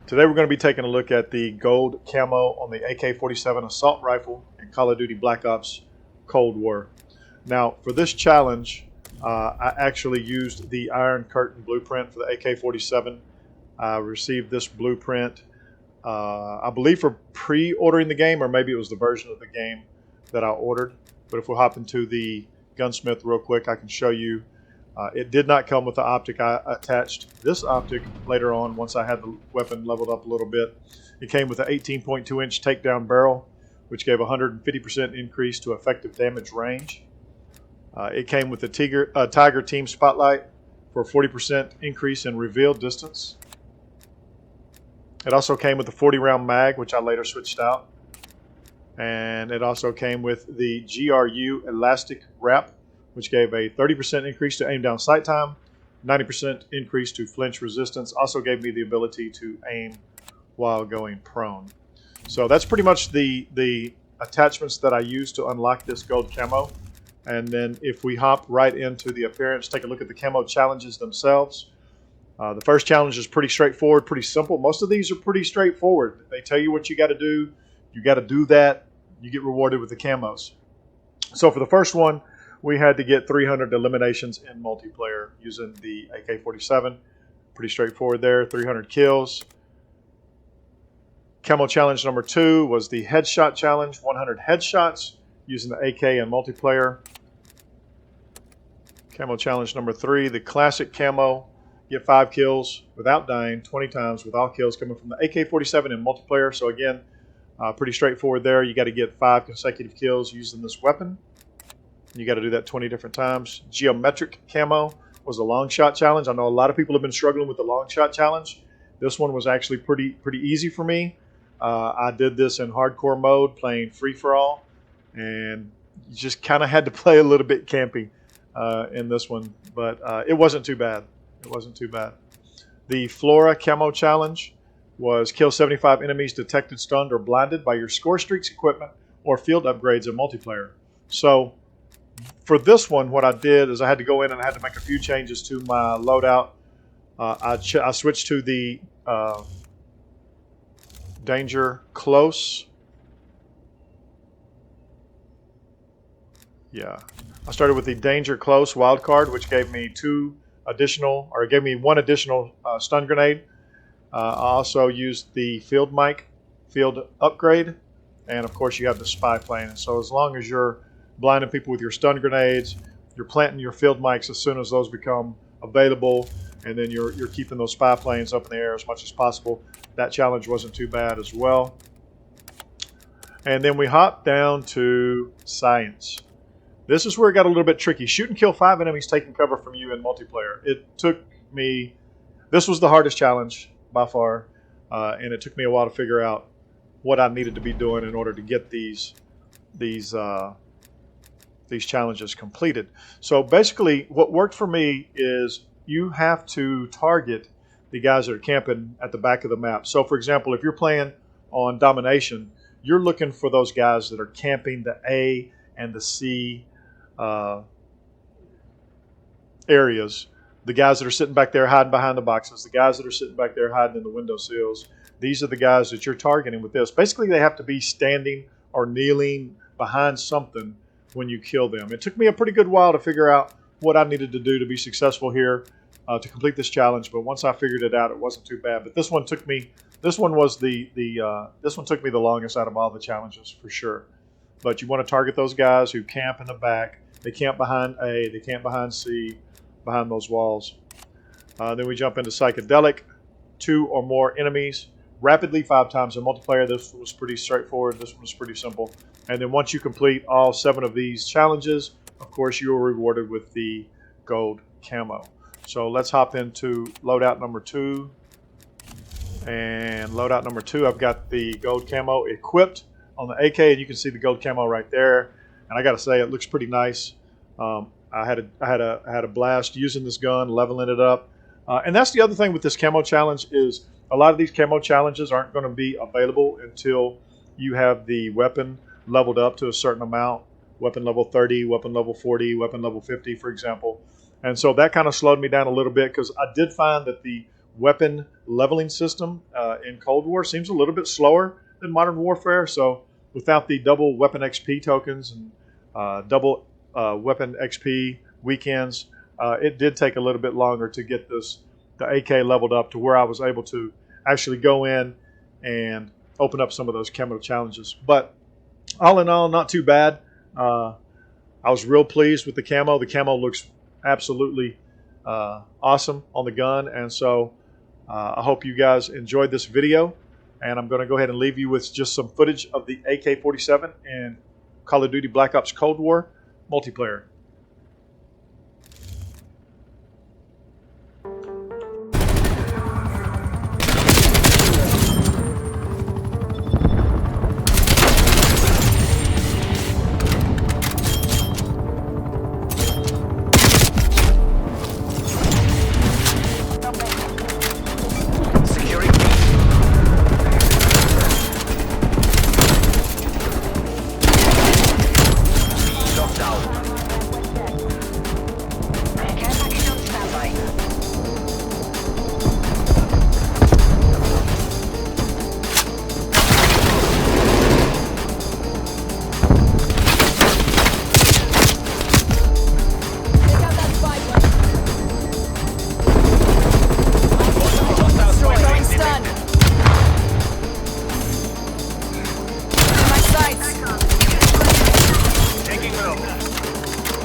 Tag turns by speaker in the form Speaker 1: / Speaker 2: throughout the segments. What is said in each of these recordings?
Speaker 1: Today we're going to be taking a look at the gold camo on the AK-47 assault rifle in Call of Duty Black Ops Cold War. Now for this challenge, I actually used the Iron Curtain blueprint for the AK-47. I received this blueprint, I believe for pre-ordering the game, or maybe it was the version of the game that I ordered. But if we hop into the Gunsmith real quick, I can show you. It did not come with the optic. I attached this optic later on once I had the weapon leveled up a little bit. It came with an 18.2 inch takedown barrel, which gave 150% increase to effective damage range. It came with the Tiger Team Spotlight for a 40% increase in reveal distance. It also came with the 40 round mag, which I later switched out. And it also came with the GRU elastic wrap, which gave a 30% increase to aim down sight time, 90% increase to flinch resistance. Also gave me the ability to aim while going prone. So that's pretty much the attachments that I used to unlock this gold camo. And then if we hop right into the appearance, take a look at the camo challenges themselves. The first challenge is pretty straightforward, pretty simple. Most of these are pretty straightforward. They tell you what you got to do. You got to do that. You get rewarded with the camos. So for the first one, we had to get 300 eliminations in multiplayer using the AK-47. Pretty straightforward there, 300 kills. Camo challenge number 2 was the headshot challenge, 100 headshots using the AK in multiplayer. Camo challenge number 3, the classic camo, get 5 kills without dying 20 times with all kills coming from the AK-47 in multiplayer. So again, pretty straightforward there. You got to get 5 consecutive kills using this weapon. You got to do that 20 different times. Geometric camo was a long shot challenge. I know a lot of people have been struggling with the long shot challenge. This one was actually pretty easy for me. I did this in hardcore mode, playing free for all, and you just kind of had to play a little bit campy in this one, but it wasn't too bad. It wasn't too bad. The Flora camo challenge was kill 75 enemies detected, stunned, or blinded by your score streaks, equipment, or field upgrades in multiplayer. So for this one, what I did is I had to go in and I had to make a few changes to my loadout. I switched to the Danger Close. Yeah, I started with the Danger Close wildcard, which gave me one additional stun grenade. I also used the field mic, field upgrade, and of course you have the spy plane. And so as long as you're blinding people with your stun grenades, you're planting your field mics as soon as those become available, and then you're keeping those spy planes up in the air as much as possible. That challenge wasn't too bad as well. And then we hop down to science. This is where it got a little bit tricky. Shoot and kill 5 enemies taking cover from you in multiplayer. This was the hardest challenge by far, and it took me a while to figure out what I needed to be doing in order to get these challenges completed. So basically what worked for me is you have to target the guys that are camping at the back of the map. So for example, if you're playing on domination, you're looking for those guys that are camping the A and the C areas. The guys that are sitting back there hiding behind the boxes, the guys that are sitting back there hiding in the window sills. These are the guys that you're targeting with this. Basically, they have to be standing or kneeling behind something when you kill them. It took me a pretty good while to figure out what I needed to do to be successful here to complete this challenge. But once I figured it out, it wasn't too bad. But this one took me. This one took me the longest out of all the challenges for sure. But you want to target those guys who camp in the back. They camp behind A. They camp behind C, behind those walls. Then we jump into psychedelic. 2 or more enemies rapidly 5 times in multiplayer. This was pretty straightforward. This one was pretty simple. And then once you complete all 7 of these challenges, of course, you are rewarded with the gold camo. So let's hop into loadout number 2. And loadout number 2, I've got the gold camo equipped on the AK, and you can see the gold camo right there. And I got to say, it looks pretty nice. I had a blast using this gun, leveling it up. And that's the other thing with this camo challenge is a lot of these camo challenges aren't going to be available until you have the weapon leveled up to a certain amount. Weapon level 30, weapon level 40, weapon level 50, for example. And so that kind of slowed me down a little bit because I did find that the weapon leveling system in Cold War. Seems a little bit slower than Modern Warfare. So without the double weapon XP tokens and double weapon XP weekends, it did take a little bit longer to get the AK leveled up to where I was able to actually go in and open up some of those camo challenges. But all in all, not too bad. I was real pleased with the camo. The camo looks absolutely awesome on the gun. And so I hope you guys enjoyed this video. And I'm going to go ahead and leave you with just some footage of the AK-47 and Call of Duty Black Ops Cold War multiplayer.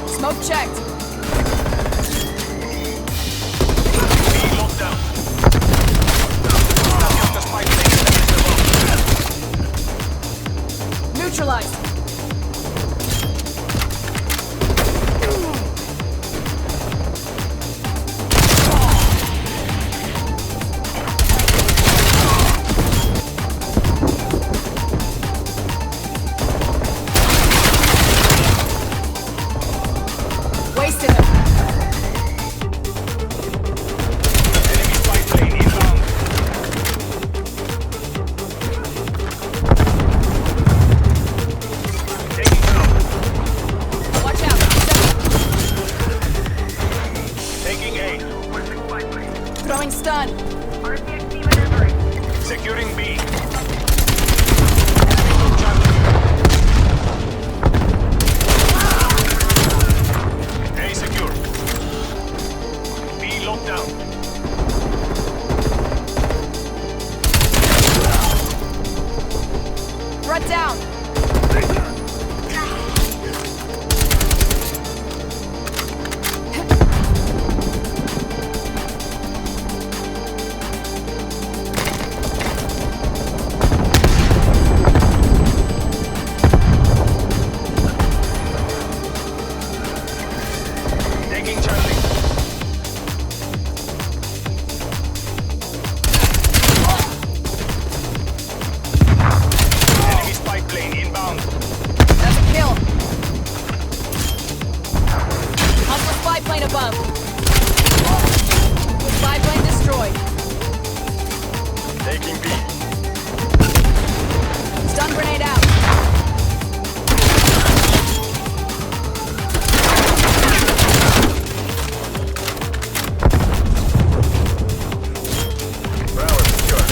Speaker 2: Smoke checked. Neutralized. Wasted him. Watch out.
Speaker 3: Taking A.
Speaker 2: Throwing stun.
Speaker 3: Securing B. A secure. B locked down.
Speaker 2: Run down.
Speaker 3: Taking Charlie. Enemy spy plane inbound.
Speaker 2: That's a kill. Hostile spy plane above. Spy plane destroyed.
Speaker 3: Taking B.
Speaker 2: Stun grenade out.
Speaker 3: Bravo secure.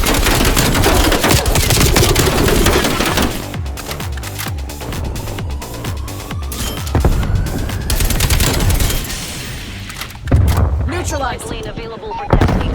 Speaker 2: Neutralized.
Speaker 4: Lane available for testing.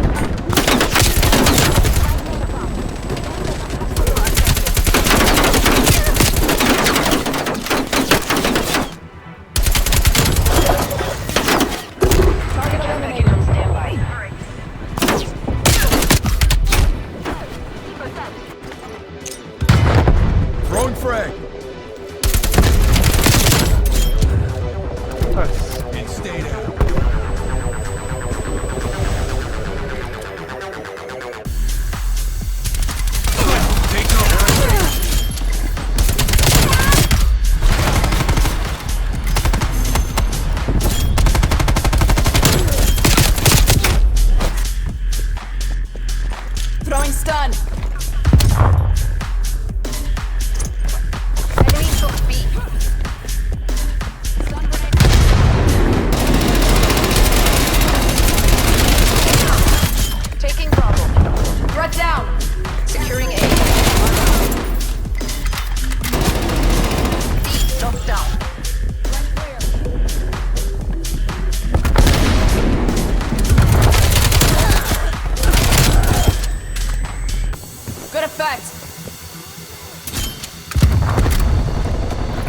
Speaker 2: Good effect.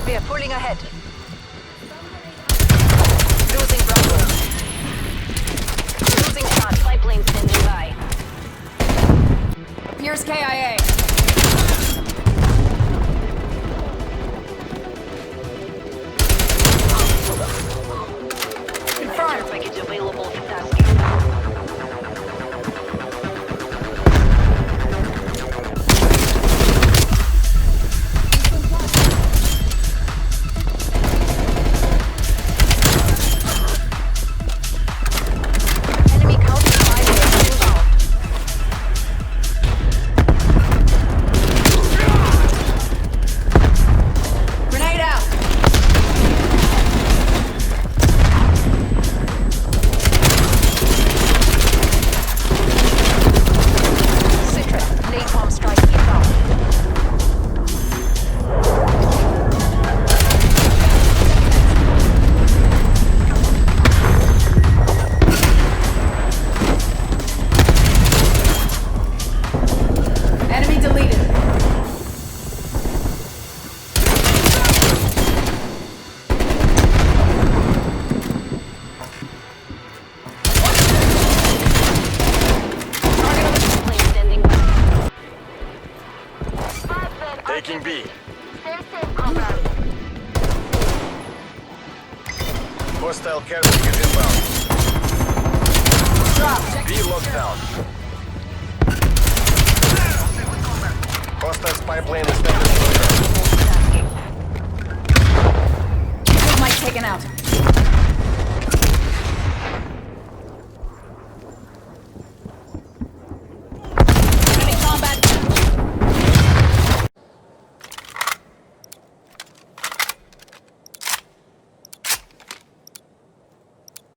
Speaker 4: We are pulling ahead. Losing Bravo. Losing shot. Pipeline standing by.
Speaker 2: Appears KIA.
Speaker 4: Confirmed. Package available for tasking. Enemy counter fire inbound.
Speaker 2: Grenade out.
Speaker 4: Citrus. Napalm strike inbound.
Speaker 2: Enemy deleted.
Speaker 4: Pipeline standing by.
Speaker 3: Taking B. Hostile care package inbound.
Speaker 2: Drop.
Speaker 3: B locked down. Hostile spy plane is standing.
Speaker 2: Mic taken out.